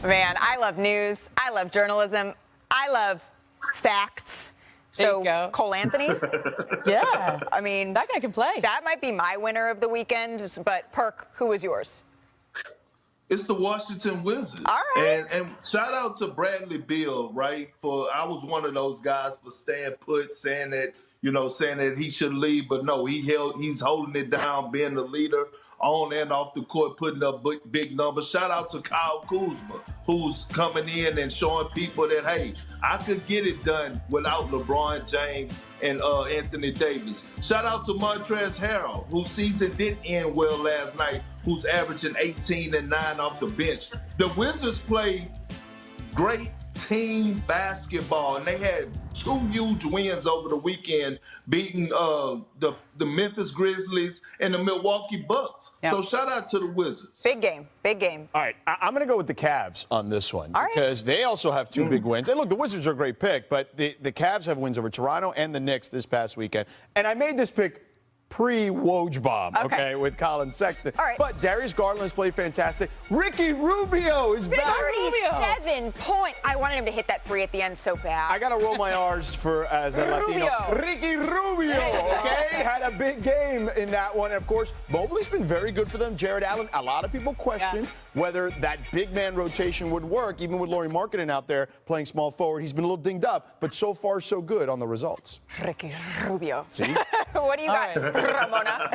Man, I love news. I love journalism. I love facts. There you go. Cole Anthony. Yeah. I mean, that guy can play. That might be my winner of the weekend. But Perk, who was yours? It's the Washington Wizards. All right. And shout out to Bradley Beal, right? I was one of those guys for staying put, saying that he should leave, but no, he's holding it down, being the leader on and off the court, putting up big numbers. Shout out to Kyle Kuzma, who's coming in and showing people that, hey, I could get it done without LeBron James and Anthony Davis. Shout out to Montrezl Harrell, whose season didn't end well last night, who's averaging 18 and 9 off the bench. The Wizards play great team basketball, and they had 2 huge wins over the weekend, beating the Memphis Grizzlies and the Milwaukee Bucks. Yep. So shout out to the Wizards. Big game, big game. All right, I'm going to go with the Cavs on this one because they also have 2 big wins. And look, the Wizards are a great pick, but the Cavs have wins over Toronto and the Knicks this past weekend. And I made this pick pre-Woj bomb, okay, with Colin Sexton. All right. But Darius Garland's played fantastic. Ricky Rubio is back. 37 points. I wanted him to hit that 3 at the end so bad. I got to roll my R's as a Latino. Ricky Rubio, okay, had a big game in that one. And, of course, Mobley's been very good for them. Jared Allen, a lot of people questioned whether that big man rotation would work, even with Lauri Markkanen out there playing small forward. He's been a little dinged up, but so far so good on the results. Ricky Rubio. See? What do you got, Ramona?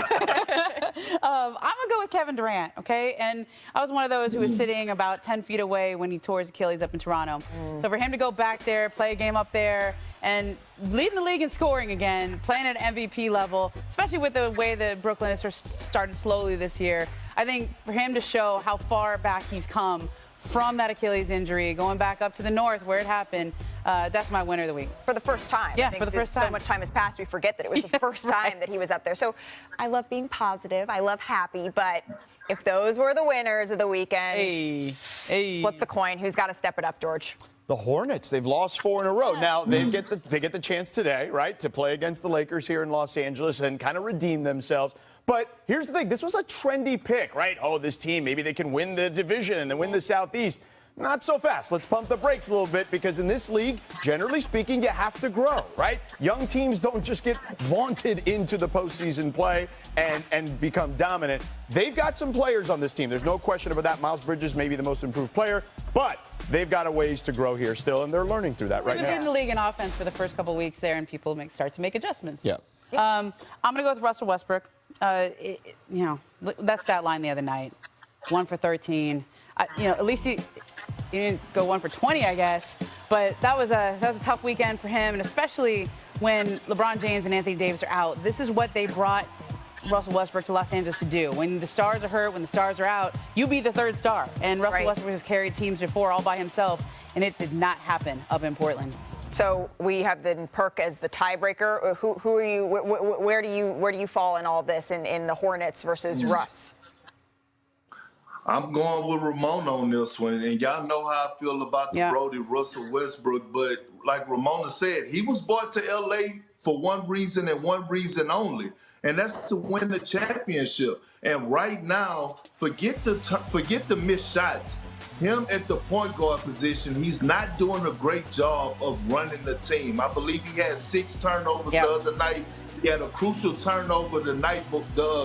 I'm going to go with Kevin Durant, okay? And I was one of those who was sitting about 10 feet away when he tore his Achilles up in Toronto. So for him to go back there, play a game up there, and leading the league in scoring again, playing at MVP level, especially with the way that Brooklyn has started slowly this year, I think for him to show how far back he's come from that Achilles injury, going back up to the north where it happened, that's my winner of the week. For the first time. Yeah, I think for the first time. So much time has passed, we forget that it was the first time that he was up there. So I love being positive. I love happy. But if those were the winners of the weekend, flip the coin. Who's got to step it up, George? The Hornets, they've lost 4 in a row. Now, they get the chance today, right, to play against the Lakers here in Los Angeles and kind of redeem themselves. But here's the thing. This was a trendy pick, right? Oh, this team, maybe they can win the division and then win the Southeast. Not so fast. Let's pump the brakes a little bit because in this league, generally speaking, you have to grow, right? Young teams don't just get vaunted into the postseason play and become dominant. They've got some players on this team. There's no question about that. Miles Bridges may be the most improved player, but they've got a ways to grow here still, and they're learning through that right now. They've been in the league in offense for the first couple of weeks there, and people start to make adjustments. Yeah. I'm going to go with Russell Westbrook. That stat line the other night, 1 for 13. At least he didn't go 1 for 20, I guess. But that was a tough weekend for him, and especially when LeBron James and Anthony Davis are out. This is what they brought Russell Westbrook to Los Angeles to do. When the stars are hurt, when the stars are out, you be the third star. And Russell Westbrook has carried teams before all by himself, and it did not happen up in Portland. So we have the Perk as the tiebreaker. Who are you? Where do you fall in all this in the Hornets versus Russ? I'm going with Ramona on this one, and y'all know how I feel about the Brody Russell Westbrook. But like Ramona said, he was brought to L.A. for one reason and one reason only, and that's to win the championship. And right now, forget the missed shots. Him at the point guard position, he's not doing a great job of running the team. I believe he had 6 turnovers the other night. He had a crucial turnover the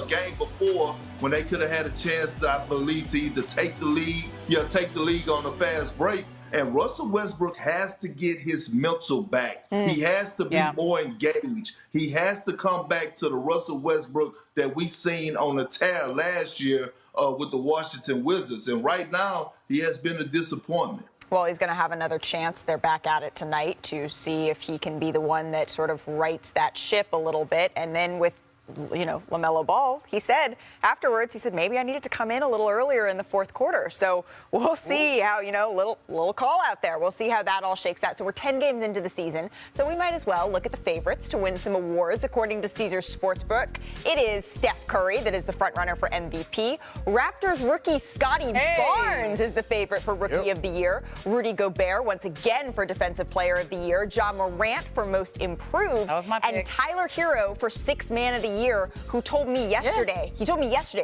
game before when they could have had a chance, I believe, to either take the lead on a fast break. And Russell Westbrook has to get his mental back. He has to be more engaged. He has to come back to the Russell Westbrook that we seen on the tear last year with the Washington Wizards. And right now, he has been a disappointment. Well, he's going to have another chance. They're back at it tonight to see if he can be the one that sort of rights that ship a little bit. And then with LaMelo Ball, he said afterwards, maybe I needed to come in a little earlier in the fourth quarter. So we'll see how, little call out there. We'll see how that all shakes out. So we're 10 games into the season. So we might as well look at the favorites to win some awards. According to Caesars Sportsbook, it is Steph Curry that is the front runner for MVP. Raptors rookie Scotty Barnes is the favorite for Rookie of the Year. Rudy Gobert once again for Defensive Player of the Year. Ja Morant for Most Improved. That was my pick. And Tyler Hero for Sixth Man of the Year, who told me yesterday,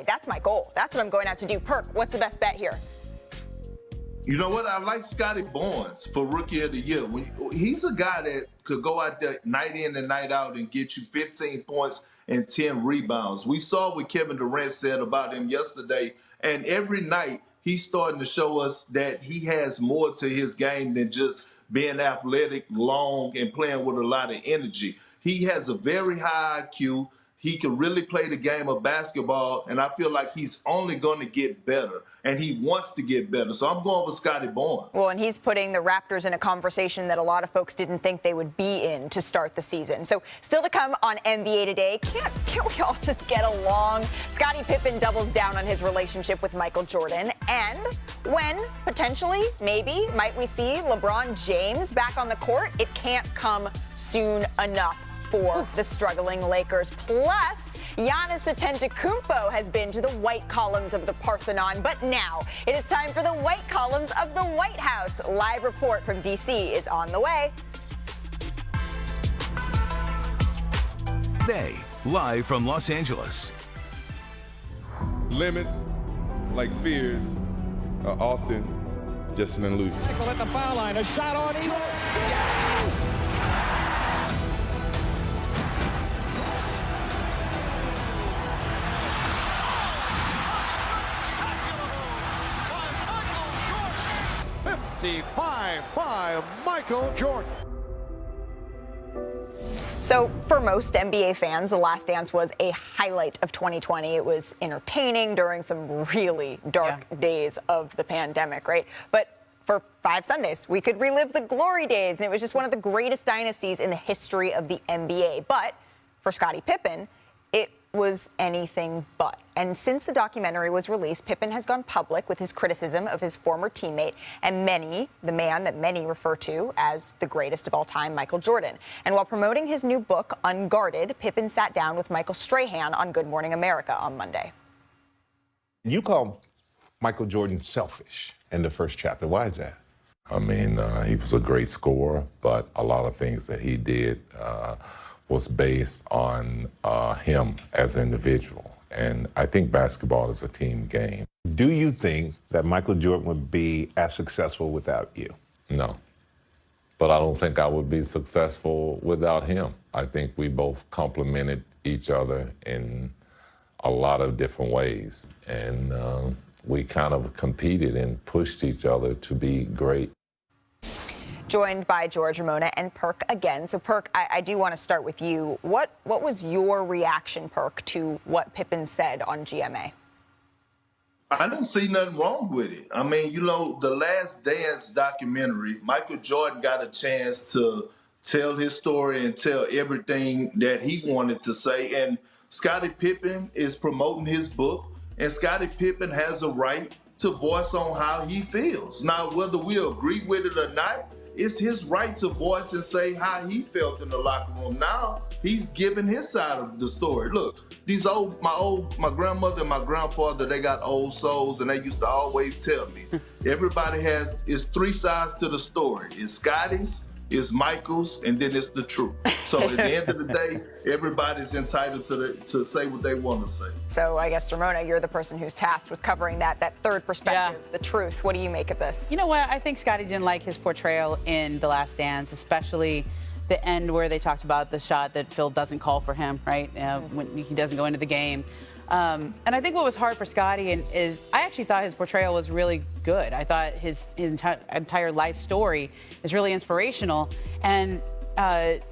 that's my goal. That's what I'm going out to do. Perk, what's the best bet here? You know what? I like Scotty Barnes for Rookie of the Year. He's a guy that could go out there night in and night out and get you 15 points and 10 rebounds. We saw what Kevin Durant said about him yesterday, and every night he's starting to show us that he has more to his game than just being athletic, long, and playing with a lot of energy. He has a very high IQ. He can really play the game of basketball, and I feel like he's only going to get better, and he wants to get better. So I'm going with Scotty Barnes. Well, and he's putting the Raptors in a conversation that a lot of folks didn't think they would be in to start the season. So still to come on NBA Today, can't we all just get along? Scottie Pippen doubles down on his relationship with Michael Jordan. And when, potentially, maybe, might we see LeBron James back on the court? It can't come soon enough for the struggling Lakers. Plus, Giannis Antetokounmpo has been to the white columns of the Parthenon, but now it is time for the white columns of the White House. Live report from D.C. is on the way. Today, live from Los Angeles. Limits, like fears, are often just an illusion. At the foul line, a shot on Eagles. By Michael Jordan. So for most NBA fans, The Last Dance was a highlight of 2020. It was entertaining during some really dark days of the pandemic, right? But for 5 Sundays, we could relive the glory days, and it was just one of the greatest dynasties in the history of the NBA. But for Scottie Pippen, it was anything but. And since the documentary was released, Pippen has gone public with his criticism of his former teammate and the man that many refer to as the greatest of all time, Michael Jordan. And while promoting his new book, Unguarded, Pippen sat down with Michael Strahan on Good Morning America on Monday. You call Michael Jordan selfish in the first chapter. Why is that? I mean, he was a great scorer, but a lot of things that he did was based on him as an individual. And I think basketball is a team game. Do you think that Michael Jordan would be as successful without you? No. But I don't think I would be successful without him. I think we both complemented each other in a lot of different ways. And we kind of competed and pushed each other to be great. Joined by George, Ramona, and Perk again. So, Perk, I do want to start with you. What was your reaction, Perk, to what Pippen said on GMA? I didn't see nothing wrong with it. I mean, you know, the Last Dance documentary, Michael Jordan got a chance to tell his story and tell everything that he wanted to say. And Scottie Pippen is promoting his book, and Scottie Pippen has a right to voice on how he feels. Now, whether we agree with it or not, it's his right to voice and say how he felt in the locker room. Now he's giving his side of the story. Look, my grandmother and my grandfather, they got old souls, and they used to always tell me, everybody it's 3 sides to the story. It's Scotty's, it's Michael's, and then it's the truth. So at the end of the day, everybody's entitled to say what they want to say. So I guess, Ramona, you're the person who's tasked with covering that third perspective, the truth. What do you make of this? You know what? I think Scottie didn't like his portrayal in The Last Dance, especially the end where they talked about the shot that Phil doesn't call for him, right? When he doesn't go into the game. And I think what was hard for Scottie is I actually thought his portrayal was really good. I thought his entire life story is really inspirational. And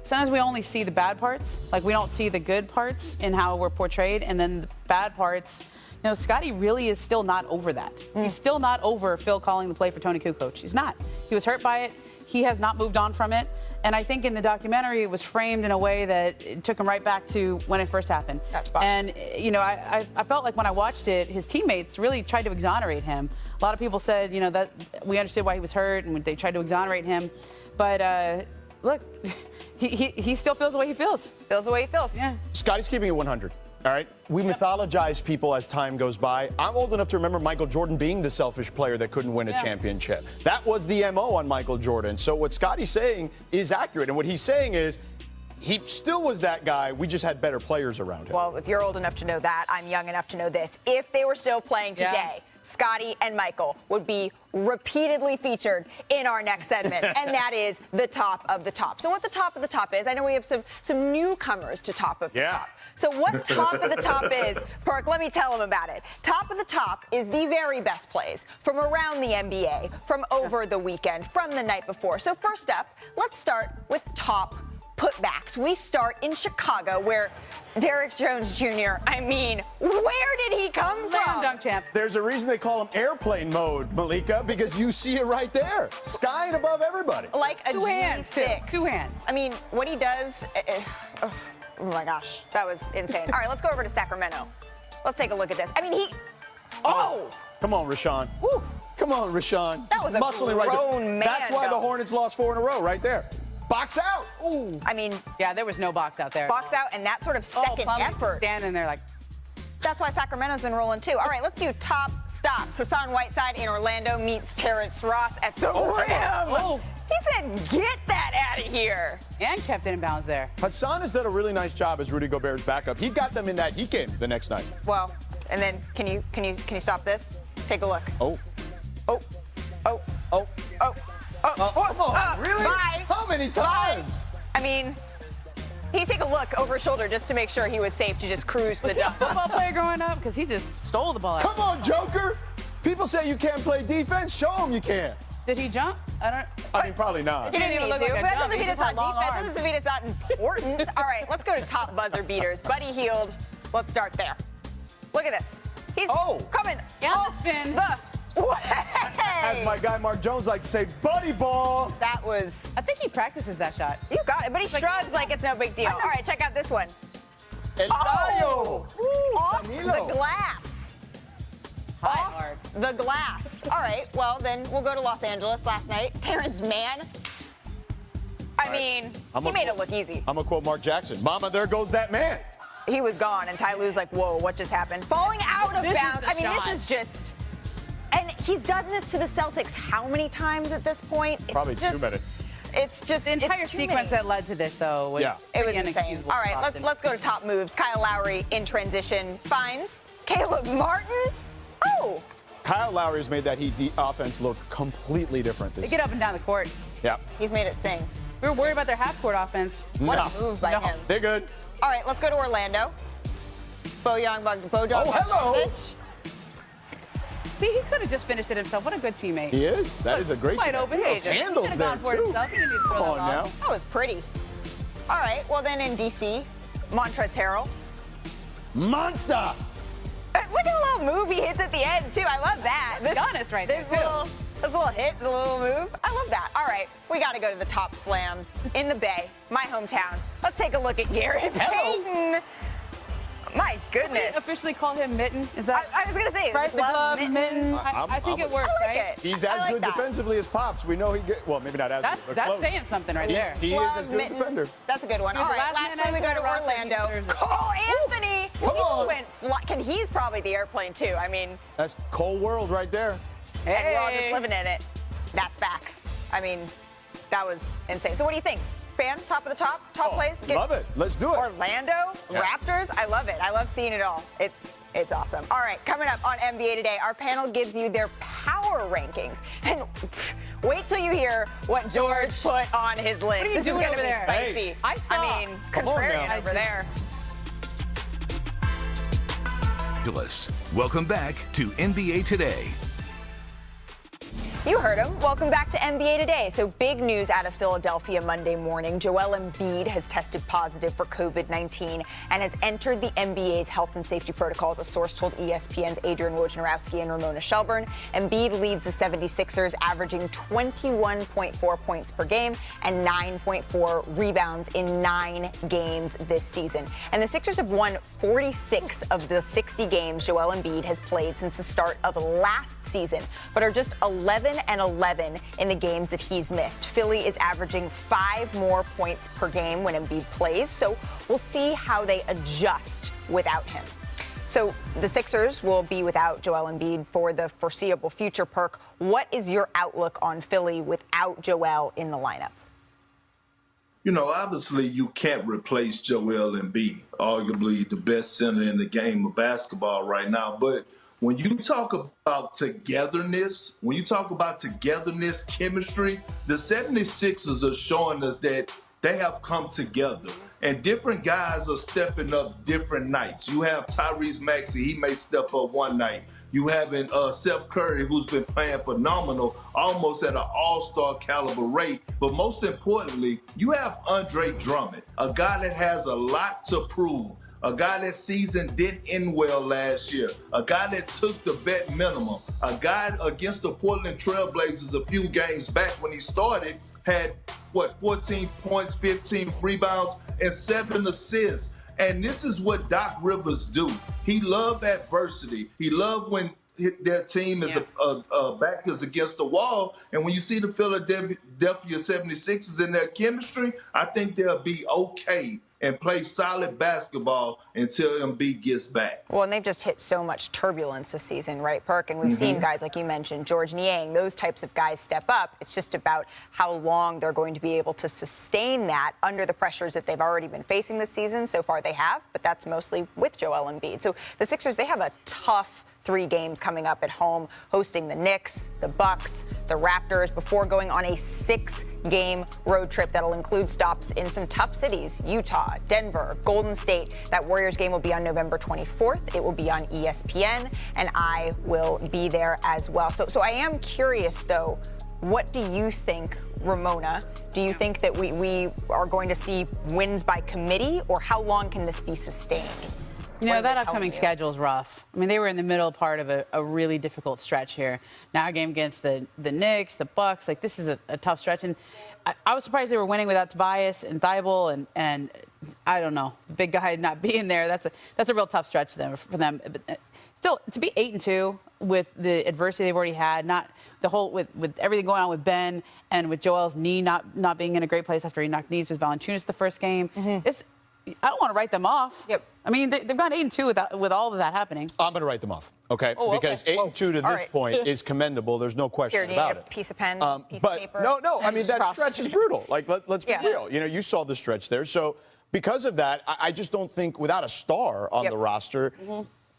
sometimes we only see the bad parts. Like, we don't see the good parts in how we're portrayed. And then the bad parts, you know, Scottie really is still not over that. He's still not over Phil calling the play for Tony Kukoc. He's not. He was hurt by it. He has not moved on from it. And I think in the documentary, it was framed in a way that it took him right back to when it first happened. That's fine. And, you know, I felt like when I watched it, his teammates really tried to exonerate him. A lot of people said, you know, that we understood why he was hurt, and they tried to exonerate him. But look, he still feels the way he feels. Feels the way he feels. Yeah. Scotty's keeping it 100. All right. We mythologize people as time goes by. I'm old enough to remember Michael Jordan being the selfish player that couldn't win a championship. That was the MO on Michael Jordan. So what Scotty's saying is accurate. And what he's saying is he still was that guy. We just had better players around him. Well, if you're old enough to know that, I'm young enough to know this. If they were still playing today, Scotty, and Michael would be repeatedly featured in our next segment, and that is the top of the top. So what the top of the top is, I know we have some newcomers to top of the top. So what top of the top is, Perk, let me tell them about it. Top of the top is the very best plays from around the NBA, from over the weekend, from the night before. So first up, let's start with top putbacks. We start in Chicago, where Derrick Jones Jr., I mean, where did he come from? Dunk champ. There's a reason they call him airplane mode, Malika, because you see it right there, skying above everybody. Like a Two hands, too. G6. Two hands. I mean, what he does, oh my gosh, that was insane. All right, let's go over to Sacramento. Let's take a look at this. I mean, Come on, Rashawn. Woo. Come on, Rashawn. That was a muscling right there. grown man, That's why the though. Hornets lost 4 in a row right there. Box out. Ooh. I mean, Yeah, there was no box out there. box out and that sort of second Plumlee effort. standing there like, That's why Sacramento's been rolling too. All right, let's do top stops. Hassan Whiteside in Orlando meets Terrence Ross at the rim. oh, He said, get that out of here. and kept it in bounds there. Hassan has done a really nice job as Rudy Gobert's backup. He got them in that Heat game the next night. Well, and then can you stop this? Take a look. Oh. Oh, oh, Oh. oh, oh. Come on, really? Bye. How many times? I mean, he take a look over his shoulder just to make sure he was safe to just cruise to the dunk. Football player growing up because he just stole the ball. out. Come on, Joker. People say you can't play defense. Show them you can. Did he jump? I mean, probably not. He didn't even need look to, like a but that jump. doesn't He mean it's just not had long defense. That arms. doesn't mean it's not important. All right, let's go to top buzzer beaters. Buddy Hield. Let's start there. Look at this. He's coming Yeah, off the spin. the way. As my guy Mark Jones likes to say, buddy ball. That was, I think he practices that shot. you got it, but he shrugs like it's no big deal. All right, check out this one. El Gallo. Off Danilo. the glass. High Off hard. the glass. All right, well, then we'll go to Los Angeles last night. Terrence Mann. I mean, he made it look easy. I'm going to quote Mark Jackson. Mama, there goes that man. He was gone, and Ty Lue's like, whoa, what just happened? Falling out of This is bounds. the I mean, shot. this is just. And he's done this to the Celtics how many times at this point? It's Probably just, too many. It's just The entire it's too sequence many. that led to this, though, was Yeah. It was pretty insane. inexcusable All for right, Boston. let's go to top moves. Kyle Lowry in transition finds Caleb Martin. Oh, Kyle Lowry has made that Heat offense look completely different They this get up and down the court. Yeah. he's made it sing. We were worried about their half-court offense. What No. a move by No. him. They're good. All right, let's go to Orlando. Bojan Oh, hello. Bogdanovic. See, he could have just finished it himself. What a good teammate. He is. That is a great Wide team. open. He has He could've handles gone there, for it too. himself. He didn't need to throw Come that on off. now. That was pretty. All right, well then in DC, Montrezl Harrell. Monster. Look at the little move he hits at the end too. I love that. Giannis right there, this too. little hit, the little move. I love that. All right, we got to go to the top slams in the Bay, my hometown. Let's take a look at Garrett Payton. My goodness. Officially call him Mitten. Is that I was gonna say, right? The love glove, Mitten. Mitten. I'm- I think I'm- it works, I like right? it. He's I as like good that. defensively as Pops. We know he get. Well, maybe not as That's good. but close. saying something right He, there. he is Love as good a Mitten. defender. That's a good one. He was All the right, last last man time we go to out there, Orlando. Thursday. Cole Anthony. Come on. Went and he's probably the airplane too. I mean, That's cold world right there. and we're all just Hey. living in it. That's facts. I mean, that was insane. So what do you think? Span, top of the top plays? Love it. Let's do it. Orlando, Yeah. Raptors, I love it. I love seeing it all. It's awesome. All right, coming up on NBA Today, our panel gives you their power rankings. And wait till you hear what George put on his list. What are you This doing is gonna over be there? spicy. Hey, I saw. I mean, Come on contrarian now. over there. Welcome back to NBA Today. You heard him. Welcome back to NBA Today. So big news out of Philadelphia Monday morning. Joel Embiid has tested positive for COVID-19 and has entered the NBA's health and safety protocols, a source told ESPN's Adrian Wojnarowski and Ramona Shelburne. Embiid leads the 76ers, averaging 21.4 points per game and 9.4 rebounds in 9 games this season. And the Sixers have won 46 of the 60 games Joel Embiid has played since the start of last season, but are just 11 and 11 in the games that he's missed. Philly is averaging 5 more points per game when Embiid plays, so we'll see how they adjust without him. So the Sixers will be without Joel Embiid for the foreseeable future. Perk, what is your outlook on Philly without Joel in the lineup? You know, obviously you can't replace Joel Embiid, arguably the best center in the game of basketball right now. But When you talk about togetherness, chemistry, the 76ers are showing us that they have come together. And different guys are stepping up different nights. You have Tyrese Maxey, he may step up one night. You having Seth Curry, who's been playing phenomenal, almost at an all-star caliber rate. But most importantly, you have Andre Drummond, a guy that has a lot to prove. A guy that season didn't end well last year. A guy that took the vet minimum. A guy against the Portland Trailblazers a few games back when he started had, 14 points, 15 rebounds, and 7 assists. And this is what Doc Rivers do. He loved adversity. He loved when their team is back is against the wall. And when you see the Philadelphia 76ers in their chemistry, I think they'll be okay and play solid basketball until Embiid gets back. Well, and they've just hit so much turbulence this season, right, Perk? And we've seen guys like you mentioned, George Niang, those types of guys step up. It's just about how long they're going to be able to sustain that under the pressures that they've already been facing this season. So far they have, but that's mostly with Joel Embiid. So the Sixers, they have a tough 3 games coming up at home, hosting the Knicks, the Bucks, the Raptors, before going on a 6-game road trip that'll include stops in some tough cities: Utah, Denver, Golden State. That Warriors game will be on November 24th. It will be on ESPN, and I will be there as well. So I am curious, though, what do you think, Ramona? Do you think that we are going to see wins by committee, or how long can this be sustained? You know, that upcoming schedule is rough. I mean, they were in the middle part of a really difficult stretch here. Now a game against the Knicks, the Bucks, like this is a tough stretch. And I was surprised they were winning without Tobias and Thibault and I don't know, the big guy not being there. That's a real tough stretch for them. But still, to be 8-2 with the adversity they've already had, not the whole with everything going on with Ben and with Joel's knee not being in a great place after he knocked knees with Valanciunas the first game. I don't want to write them off. Yep. I mean, they've gone 8-2 with all of that happening. I'm going to write them off, okay? Because 8-2 to this point is commendable. There's no question about it. Piece of pen, piece of paper. No. I mean, that stretch is brutal. Like, let's be real. You know, you saw the stretch there. So because of that, I just don't think without a star on the roster,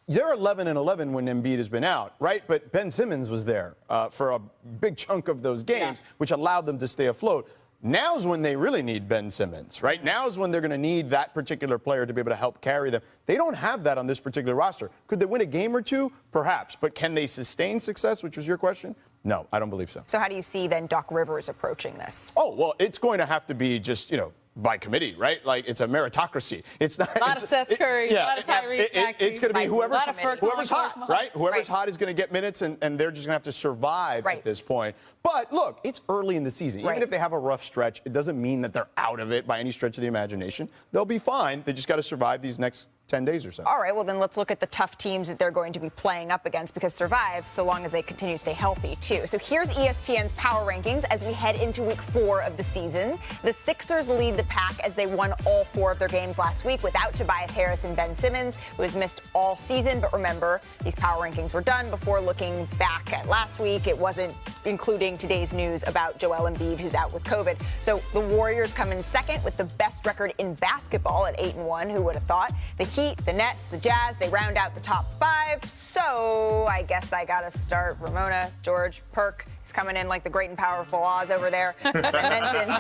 they're 11-11 when Embiid has been out, right? But Ben Simmons was there for a big chunk of those games, which allowed them to stay afloat. Now's when they really need Ben Simmons, right? Now's when they're going to need that particular player to be able to help carry them. They don't have that on this particular roster. Could they win a game or two? Perhaps. But can they sustain success, which was your question? No, I don't believe so. So how do you see then Doc Rivers approaching this? Oh, well, it's going to have to be just, by committee, right? Like, it's a meritocracy. It's not. A lot of Seth Curry, a lot of Tyrese Maxey. It's going to be whoever's hot, right? Whoever's hot is going to get minutes, and they're just going to have to survive at this point. But look, it's early in the season. Even if they have a rough stretch, it doesn't mean that they're out of it by any stretch of the imagination. They'll be fine. They just got to survive these next 10 days or so. All right, well, then let's look at the tough teams that they're going to be playing up against, because survive so long as they continue to stay healthy, too. So here's ESPN's power rankings as we head into week 4 of the season. The Sixers lead the pack as they won all 4 of their games last week without Tobias Harris and Ben Simmons, who has missed all season. But remember, these power rankings were done before looking back at last week. It wasn't including today's news about Joel Embiid, who's out with COVID. So the Warriors come in second with the best record in basketball at 8-1. Who would have thought? The Heat, the Nets, the Jazz, they round out the top 5. So I guess I got to start Ramona, George, Perk. He's coming in like the great and powerful Oz over there. As I mentioned,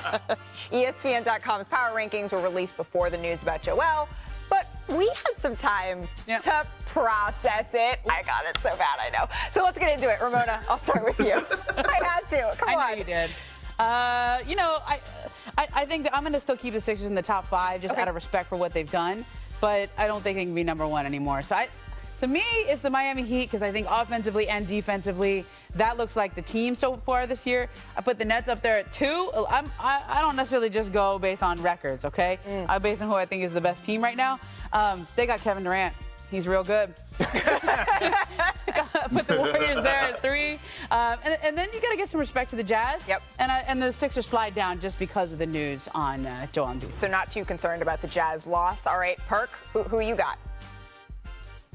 ESPN.com's power rankings were released before the news about Joel. But we had some time to process it. I got it so bad, I know. So let's get into it. Ramona, I'll start with you. I had to. Come on. I know you did. I think that I'm going to still keep the Sixers in the top 5 just out of respect for what they've done. But I don't think they can be number 1 anymore. So to me, it's the Miami Heat, because I think offensively and defensively, that looks like the team so far this year. I put the Nets up there at 2. I don't necessarily just go based on records, okay? I base on who I think is the best team right now. They got Kevin Durant. He's real good. Put the Warriors there at 3. And then you got to get some respect to the Jazz. Yep. And the Sixers slide down just because of the news on Joel Embiid. So not too concerned about the Jazz loss. All right, Perk, who you got?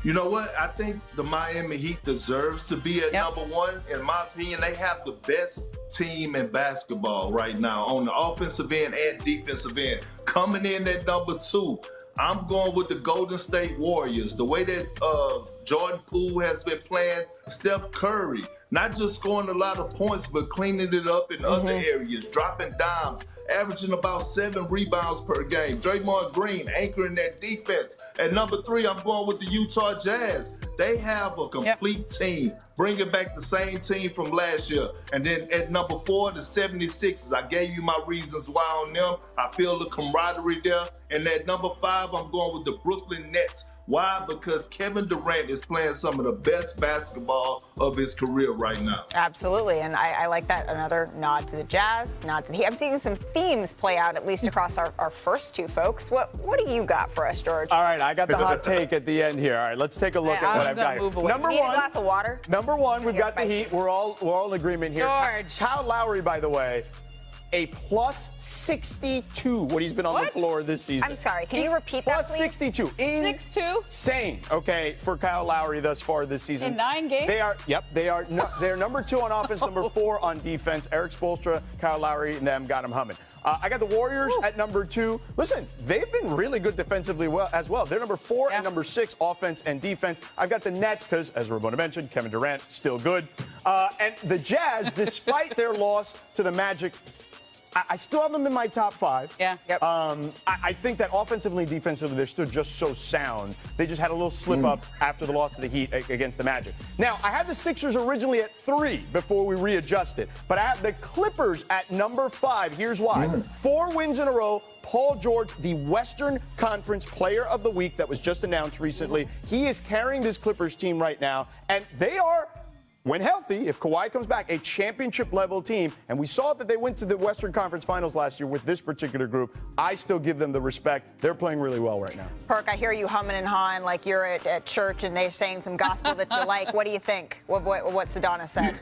You know what? I think the Miami Heat deserves to be at number 1. In my opinion, they have the best team in basketball right now on the offensive end and defensive end. Coming in at number 2. I'm going with the Golden State Warriors. The way that Jordan Poole has been playing, Steph Curry, not just scoring a lot of points, but cleaning it up in other areas, dropping dimes, averaging about 7 rebounds per game. Draymond Green anchoring that defense. At number 3, I'm going with the Utah Jazz. They have a complete team, bringing back the same team from last year. And then at number 4, the 76ers. I gave you my reasons why on them. I feel the camaraderie there. And at number 5, I'm going with the Brooklyn Nets. Why? Because Kevin Durant is playing some of the best basketball of his career right now. Absolutely, and I like that. Another nod to the Jazz, nod to the Heat. I'm seeing some themes play out, at least across our first 2 folks. What do you got for us, George? All right, I got the hot take at the end here. All right, let's take a look at what I've got here. Number Need a one, glass of water? Number 1, we've got the Heat. We're all in agreement here. George. Kyle Lowry, by the way, a plus 62 when he's been on the floor this season. I'm sorry, can you repeat that, Plus please? 62. 6'2"? Insane, okay, for Kyle Lowry thus far this season. In 9 games? They're number 2 on offense, number 4 on defense. Eric Spoelstra, Kyle Lowry, and them got him humming. I got the Warriors at number 2. Listen, they've been really good defensively as well. They're number 4 and number 6 offense and defense. I've got the Nets because, as Ramona mentioned, Kevin Durant still good. And the Jazz, despite their loss to the Magic, I still have them in my top 5. Yeah. Yep. I think that offensively and defensively, they're still just so sound. They just had a little slip up after the loss to the Heat against the Magic. Now, I had the Sixers originally at 3 before we readjusted, but I have the Clippers at number 5. Here's why. 4 wins in a row. Paul George, the Western Conference Player of the Week that was just announced recently. He is carrying this Clippers team right now, and they are, when healthy, if Kawhi comes back, a championship-level team. And we saw that they went to the Western Conference Finals last year with this particular group. I still give them the respect. They're playing really well right now. Perk, I hear you humming and hawing like you're at church and they're saying some gospel that you like. What do you think? What Sedona said?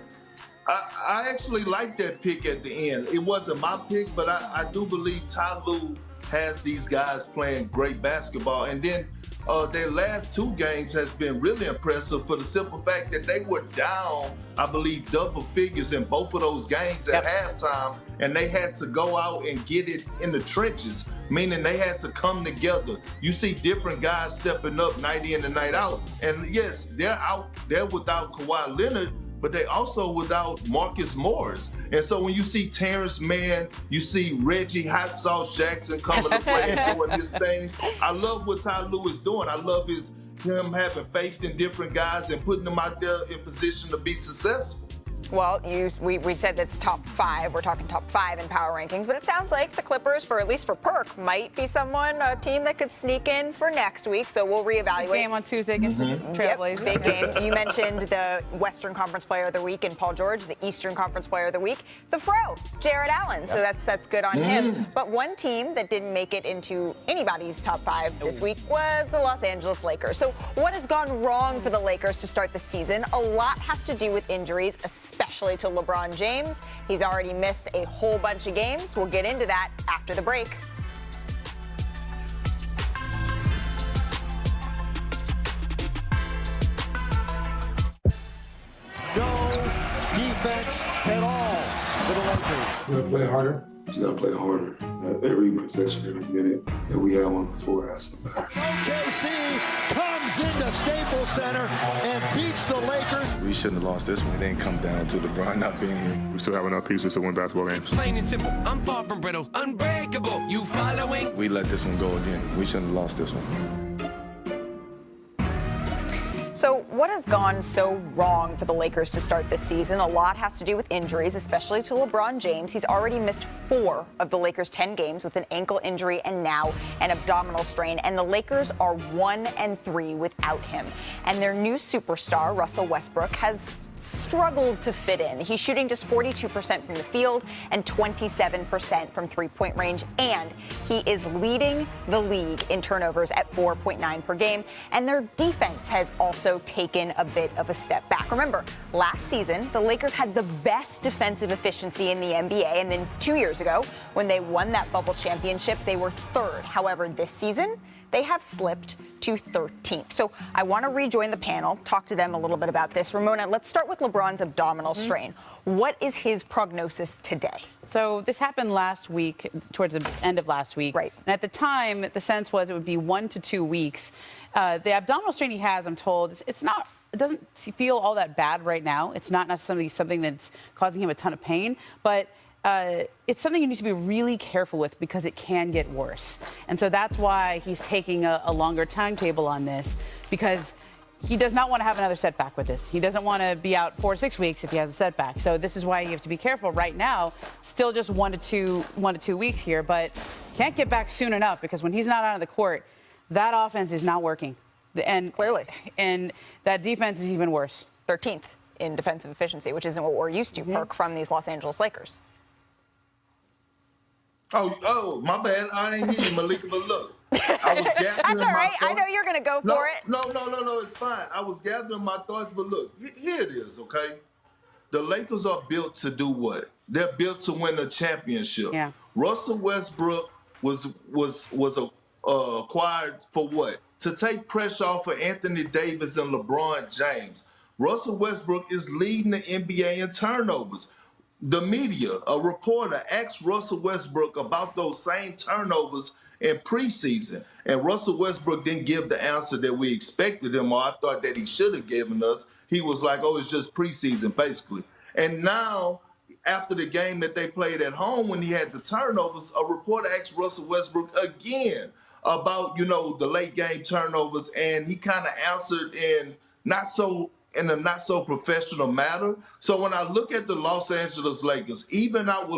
I actually like that pick at the end. It wasn't my pick, but I do believe Ty Lue has these guys playing great basketball. And then their last 2 games has been really impressive for the simple fact that they were down, I believe, double figures in both of those games at halftime, and they had to go out and get it in the trenches, meaning they had to come together. You see different guys stepping up night in and night out, and yes, they're without Kawhi Leonard, but they also without Marcus Morris. And so when you see Terrence Mann, you see Reggie Hot Sauce Jackson coming to play and doing this thing. I love what Ty Lue is doing. I love him having faith in different guys and putting them out there in position to be successful. Well, we said that's top 5. We're talking top 5 in power rankings, but it sounds like the Clippers, at least for Perk, might be a team that could sneak in for next week. So we'll reevaluate. Game on Tuesday against the Trailblazers. Big game. You mentioned the Western Conference Player of the Week in Paul George, the Eastern Conference Player of the Week, the Fro, Jared Allen. So that's good on him. But one team that didn't make it into anybody's top 5 this week was the Los Angeles Lakers. So what has gone wrong for the Lakers to start the season? A lot has to do with injuries, especially to LeBron James. He's already missed a whole bunch of games. We'll get into that after the break. No defense at all for the Lakers. You gotta play harder. Just gotta play harder. Every possession, every minute that we have on the floor has to matter. OKC comes into Staples Center and beats the Lakers. We shouldn't have lost this one. It didn't come down to LeBron not being here. We still have enough pieces to win basketball games. Plain and simple. I'm far from brittle, unbreakable. You following? We let this one go again. We shouldn't have lost this one. So what has gone so wrong for the Lakers to start this season? A lot has to do with injuries, especially to LeBron James. He's already missed 4 of the Lakers' 10 games with an ankle injury and now an abdominal strain. And the Lakers are 1-3 without him. And their new superstar, Russell Westbrook, has struggled to fit in. He's shooting just 42% from the field and 27% from three-point range, and he is leading the league in turnovers at 4.9 per game, and their defense has also taken a bit of a step back. Remember, last season, the Lakers had the best defensive efficiency in the NBA, and then 2 years ago, when they won that bubble championship, they were 3rd. However, this season, they have slipped to 13th. So I want to rejoin the panel, talk to them a little bit about this. Ramona, let's start with LeBron's abdominal strain. What is his prognosis today? So this happened last week, towards the end of last week. Right. And at the time, the sense was it would be 1 to 2 weeks. The abdominal strain he has, I'm told, it doesn't feel all that bad right now. It's not necessarily something that's causing him a ton of pain, but it's something you need to be really careful with because it can get worse. And so that's why he's taking a longer timetable on this, because he does not want to have another setback with this. He doesn't want to be out 4 to 6 weeks if he has a setback. So this is why you have to be careful right now. Still just 1 to 2 weeks here, but can't get back soon enough, because when he's not out of the court, that offense is not working. And clearly, and that defense is even worse. 13th in defensive efficiency, which isn't what we're used to, Perk, from these Los Angeles Lakers. Oh, my bad. I ain't hear you, Malika, but look. I was gathering That's all right. my I know you're going to go for it. No, it's fine. I was gathering my thoughts, but look, here it is, okay? The Lakers are built to do what? They're built to win a championship. Yeah. Russell Westbrook was acquired for what? To take pressure off of Anthony Davis and LeBron James. Russell Westbrook is leading the NBA in turnovers. The media, a reporter, asked Russell Westbrook about those same turnovers in preseason, and Russell Westbrook didn't give the answer that we expected him, or I thought that he should have given us. He was like, oh, it's just preseason, basically. And now, after the game that they played at home when he had the turnovers, a reporter asked Russell Westbrook again about, the late game turnovers, and he kind of answered in a not so professional manner. So when I look at the Los Angeles Lakers, even without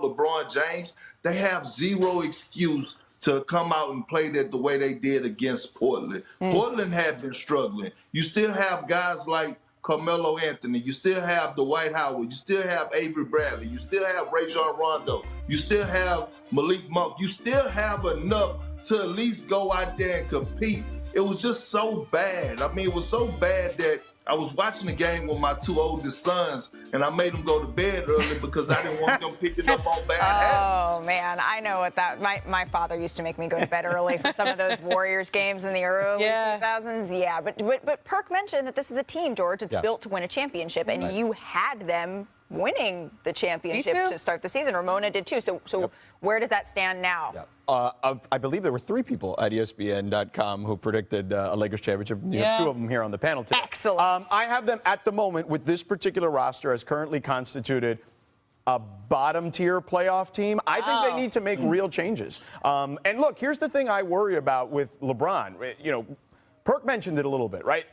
LeBron James, they have zero excuse to come out and play that the way they did against Portland. Portland had been struggling. You still have guys like Carmelo Anthony. You still have Dwight Howard. You still have Avery Bradley. You still have Rajon Rondo. You still have Malik Monk. You still have enough to at least go out there and compete. It was just so bad. I mean, it was so bad that I was watching the game with my 2 oldest sons, and I made them go to bed early because I didn't want them picking up on bad habits. Oh, man, I know what that... My father used to make me go to bed early for some of those Warriors games in the early 2000s. Yeah, but Perk mentioned that this is a team, George. It's built to win a championship, and you had them winning the championship to start the season. Ramona did too. So where does that stand now? I believe there were 3 people at ESPN.com who predicted a Lakers championship. You have 2 of them here on the panel today. Excellent. I have them at the moment with this particular roster as currently constituted a bottom-tier playoff team. I think they need to make real changes. And look, here's the thing I worry about with LeBron. Perk mentioned it a little bit, right?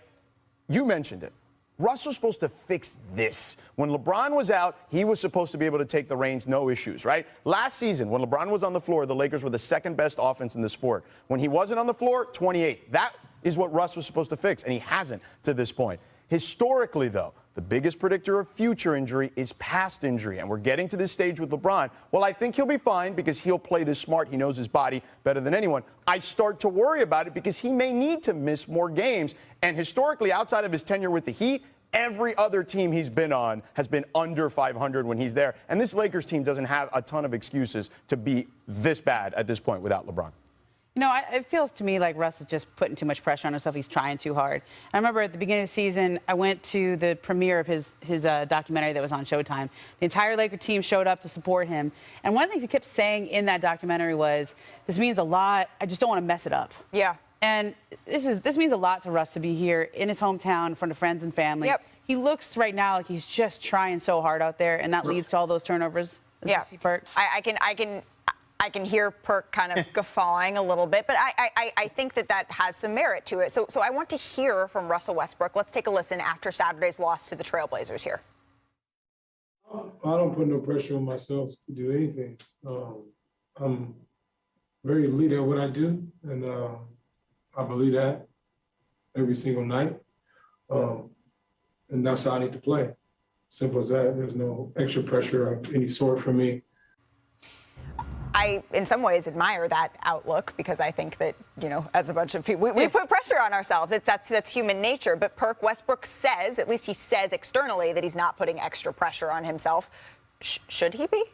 You mentioned it. Russell's supposed to fix this. When LeBron was out, he was supposed to be able to take the reins, no issues, right? Last season, when LeBron was on the floor, the Lakers were the 2nd best offense in the sport. When he wasn't on the floor, 28th. That is what Russ was supposed to fix, and he hasn't to this point. Historically, though, the biggest predictor of future injury is past injury, and we're getting to this stage with LeBron. Well, I think he'll be fine because he'll play this smart. He knows his body better than anyone. I start to worry about it because he may need to miss more games, and historically, outside of his tenure with the Heat, every other team he's been on has been under 500 when he's there, and this Lakers team doesn't have a ton of excuses to be this bad at this point without LeBron. It feels to me like Russ is just putting too much pressure on himself. He's trying too hard. I remember at the beginning of the season, I went to the premiere of his documentary that was on Showtime. The entire Laker team showed up to support him. And one of the things he kept saying in that documentary was, this means a lot. I just don't want to mess it up. Yeah. And this means a lot to Russ to be here in his hometown in front of friends and family. Yep. He looks right now like he's just trying so hard out there, and that leads to all those turnovers. Yeah. Perk. I can hear Perk kind of guffawing a little bit, but I think that has some merit to it. So I want to hear from Russell Westbrook. Let's take a listen after Saturday's loss to the Trailblazers here. I don't put no pressure on myself to do anything. I'm very elite at what I do, and I believe that every single night. And that's how I need to play. Simple as that. There's no extra pressure of any sort for me. I, in some ways, admire that outlook because I think that, as a bunch of people, we put pressure on ourselves. That's human nature. But Perk Westbrook says, at least he says externally, that he's not putting extra pressure on himself. Should he be?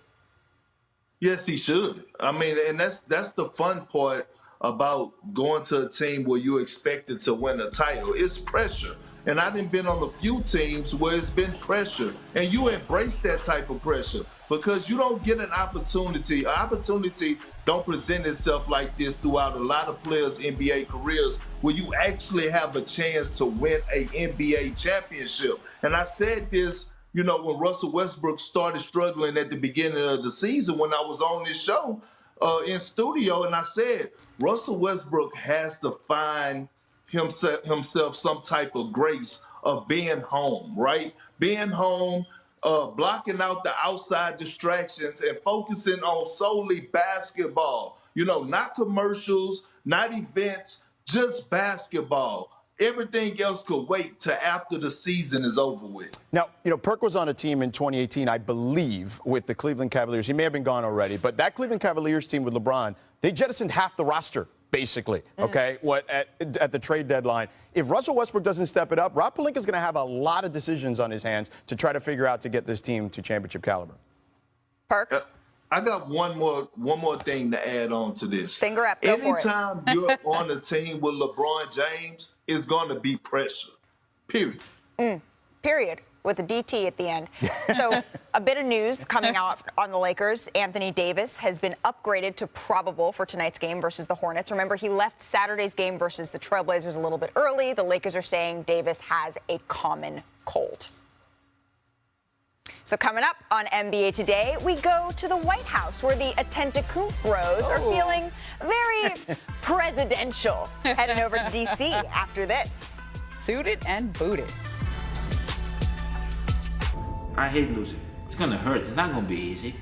Yes, he should. I mean, and that's the fun part about going to a team where you're expected to win a title. It's pressure. And I've been on a few teams where it's been pressure. And you embrace that type of pressure because you don't get an opportunity. An opportunity don't present itself like this throughout a lot of players' NBA careers where you actually have a chance to win a NBA championship. And I said this, you know, when Russell Westbrook started struggling at the beginning of the season when I was on this show in studio, and I said, Russell Westbrook has to find himself some type of grace of being home, right? Being home, blocking out the outside distractions and focusing on solely basketball. You know, not commercials, not events, just basketball. Everything else could wait till after the season is over with. Now, you know, Perk was on a team in 2018, I believe, with the Cleveland Cavaliers. He may have been gone already, but that Cleveland Cavaliers team with LeBron, they jettisoned half the roster, basically, okay, at the trade deadline. If Russell Westbrook doesn't step it up, Rob Pelinka is going to have a lot of decisions on his hands to try to figure out to get this team to championship caliber. Perk? I got one more thing to add on to this. Finger up, go for it. Anytime you're on a team with LeBron James, it's going to be pressure, period. Period, with a DT at the end. So a bit of news coming out on the Lakers. Anthony Davis has been upgraded to probable for tonight's game versus the Hornets. Remember, he left Saturday's game versus the Trailblazers a little bit early. The Lakers are saying Davis has a common cold. So coming up on NBA Today, we go to the White House where the Atentacoumpros are feeling very presidential. Heading over to D.C. after this. Suited and booted. I hate losing. It's gonna hurt. It's not gonna be easy.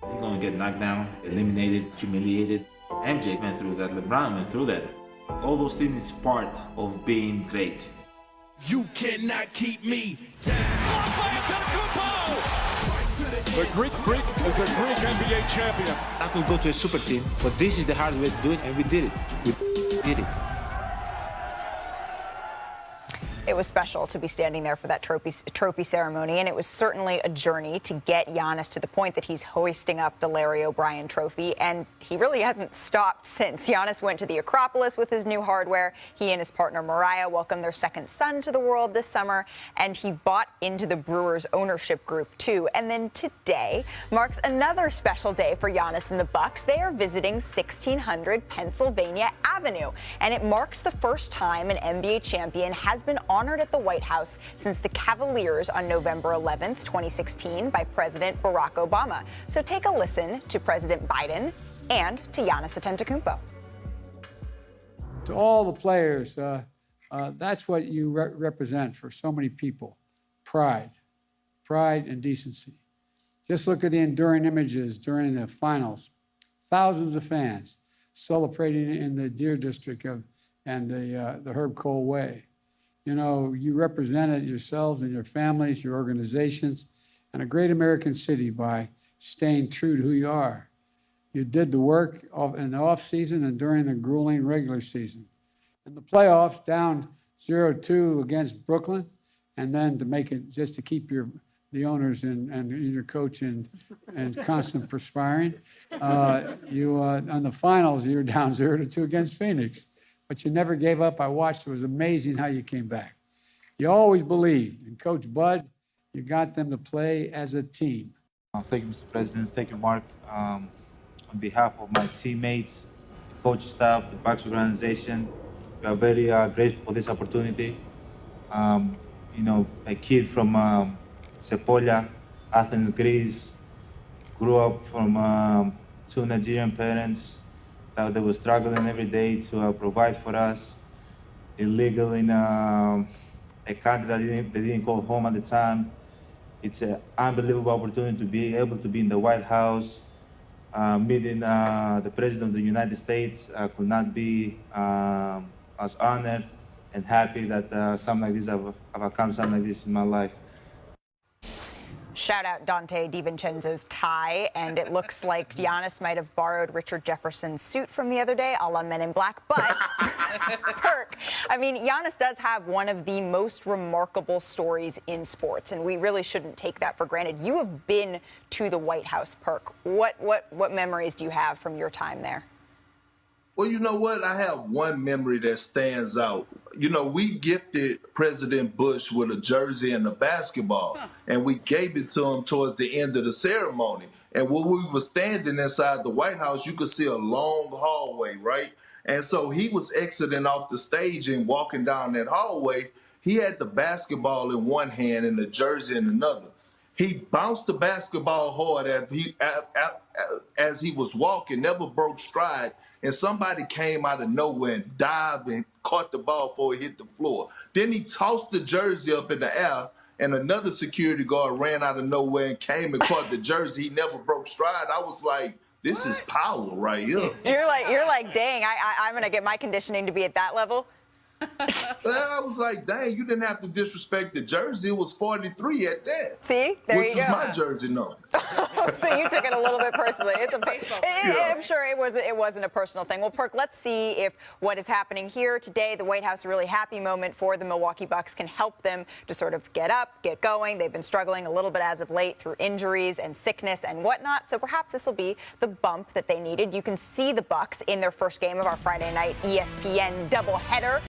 You're gonna get knocked down, eliminated, humiliated. MJ went through that. LeBron went through that. All those things is part of being great. You cannot keep me down. The Greek Freak is a Greek NBA champion. I could go to a super team, but this is the hard way to do it, and we did it. We did it. It was special to be standing there for that trophy ceremony, and it was certainly a journey to get Giannis to the point that he's hoisting up the Larry O'Brien trophy, and he really hasn't stopped since. Giannis went to the Acropolis with his new hardware. He and his partner Mariah welcomed their second son to the world this summer, and he bought into the Brewers ownership group too. And then today marks another special day for Giannis and the Bucks. They are visiting 1600 Pennsylvania Avenue, and it marks the first time an NBA champion has been honored at the White House since the Cavaliers on November 11th, 2016 by President Barack Obama. So take a listen to President Biden and to Giannis Antetokounmpo. To all the players, that's what you represent for so many people. Pride and decency. Just look at the enduring images during the finals. Thousands of fans celebrating in the Deer District and the Herb Cole Way. You know, you represented yourselves and your families, your organizations, and a great American city by staying true to who you are. You did the work in the off season and during the grueling regular season. In the playoffs, down 0-2 against Brooklyn, and then to make it just to keep the owners and your coach and constant perspiring. On the finals, you were down 0-2 against Phoenix. But you never gave up. I watched. It was amazing how you came back. You always believed. And Coach Bud, you got them to play as a team. Thank you, Mr. President. Thank you, Mark. On behalf of my teammates, the coach staff, the Bucks organization, we are very grateful for this opportunity. You know, a kid from Sepolia, Athens, Greece, grew up from two Nigerian parents. They were struggling every day to provide for us. Illegal in a country that they didn't call home at the time. It's an unbelievable opportunity to be able to be in the White House, meeting the President of the United States. I could not be as honored and happy that something like this, I've accomplished something like this in my life. Shout out Dante DiVincenzo's tie, and it looks like Giannis might have borrowed Richard Jefferson's suit from the other day, a la Men in Black. But, Perk, I mean, Giannis does have one of the most remarkable stories in sports, and we really shouldn't take that for granted. You have been to the White House, Perk. What memories do you have from your time there? Well, you know what? I have one memory that stands out. You know, we gifted President Bush with a jersey and a basketball, and we gave it to him towards the end of the ceremony. And when we were standing inside the White House, you could see a long hallway, right? And so he was exiting off the stage and walking down that hallway. He had the basketball in one hand and the jersey in another. He bounced the basketball hard as he was walking, never broke stride, and somebody came out of nowhere and dived and caught the ball before it hit the floor. Then he tossed the jersey up in the air, and another security guard ran out of nowhere and came and caught the jersey. He never broke stride. I was like, this is power right here. You're like, dang, I'm going to get my conditioning to be at that level. I was like, dang, you didn't have to disrespect the jersey. It was 43 at that. See? There you go. Which is my jersey number. So you took it a little bit personally. I'm sure it wasn't a personal thing. Well, Perk, let's see if what is happening here today, the White House, a really happy moment for the Milwaukee Bucks, can help them to sort of get up, get going. They've been struggling a little bit as of late through injuries and sickness and whatnot. So perhaps this will be the bump that they needed. You can see the Bucks in their first game of our Friday night ESPN doubleheader.